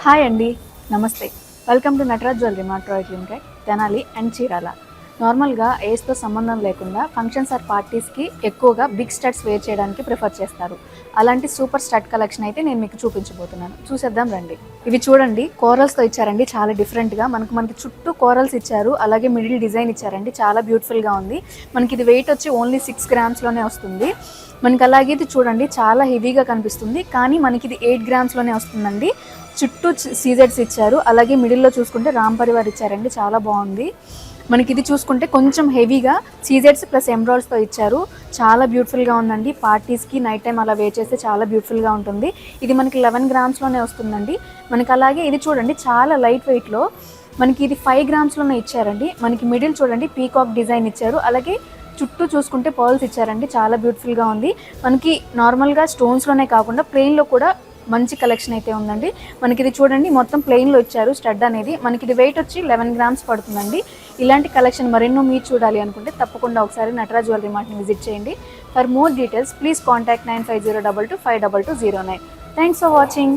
Hi అండి, నమస్తే. Welcome to Nataraj jewellery mart private limited, Tenali and Chirala. నార్మల్గా ఏజ్తో సంబంధం లేకుండా ఫంక్షన్స్ ఆర్ పార్టీస్కి ఎక్కువగా బిగ్ స్టడ్స్ వేర్ చేయడానికి ప్రిఫర్ చేస్తారు. అలాంటి సూపర్ స్టడ్ కలెక్షన్ అయితే నేను మీకు చూపించబోతున్నాను. చూసేద్దాం రండి. ఇవి చూడండి, కోరల్స్తో ఇచ్చారండి. చాలా డిఫరెంట్గా మనకి చుట్టూ కోరల్స్ ఇచ్చారు. అలాగే మిడిల్ డిజైన్ ఇచ్చారండి. చాలా బ్యూటిఫుల్గా ఉంది. మనకి ఇది వెయిట్ వచ్చి ఓన్లీ 6 గ్రామ్స్లోనే వస్తుంది. మనకి అలాగే ఇది చూడండి, చాలా హెవీగా కనిపిస్తుంది, కానీ మనకి ఇది 8 గ్రామ్స్లోనే వస్తుందండి. చుట్టూ సీజెడ్స్ ఇచ్చారు. అలాగే మిడిల్లో చూసుకుంటే రామ్ పరివార్ ఇచ్చారండి. చాలా బాగుంది. మనకి ఇది చూసుకుంటే కొంచెం హెవీగా సీజెడ్స్ ప్లస్ ఎంబ్రాయిడ్స్తో ఇచ్చారు. చాలా బ్యూటిఫుల్గా ఉందండి. పార్టీస్కి నైట్ టైం అలా వేర్ చేస్తే చాలా బ్యూటిఫుల్గా ఉంటుంది. ఇది మనకి 11 గ్రామ్స్లోనే వస్తుందండి. మనకి అలాగే ఇది చూడండి, చాలా లైట్ వెయిట్లో మనకి ఇది 5 గ్రామ్స్లోనే ఇచ్చారండి. మనకి మిడిల్ చూడండి పీకాక్ డిజైన్ ఇచ్చారు. అలాగే చుట్టూ చూసుకుంటే పర్ల్స్ ఇచ్చారండి. చాలా బ్యూటిఫుల్గా ఉంది. మనకి నార్మల్గా స్టోన్స్లోనే కాకుండా ప్లెయిన్లో కూడా మంచి కలెక్షన్ అయితే ఉందండి. మనకి ఇది చూడండి, మొత్తం ప్లెయిన్లో ఇచ్చారు స్టడ్ అనేది. మనకి ఇది వెయిట్ వచ్చి 11 గ్రామ్స్ పడుతుందండి. ఇలాంటి కలెక్షన్ మరెన్నో మీరు చూడాలి అనుకుంటే తప్పకుండా ఒకసారి నటరాజ్ జ్యువెలరీ మార్ట్ని విజిట్ చేయండి. For more details please contact 9502252209. Thanks for watching.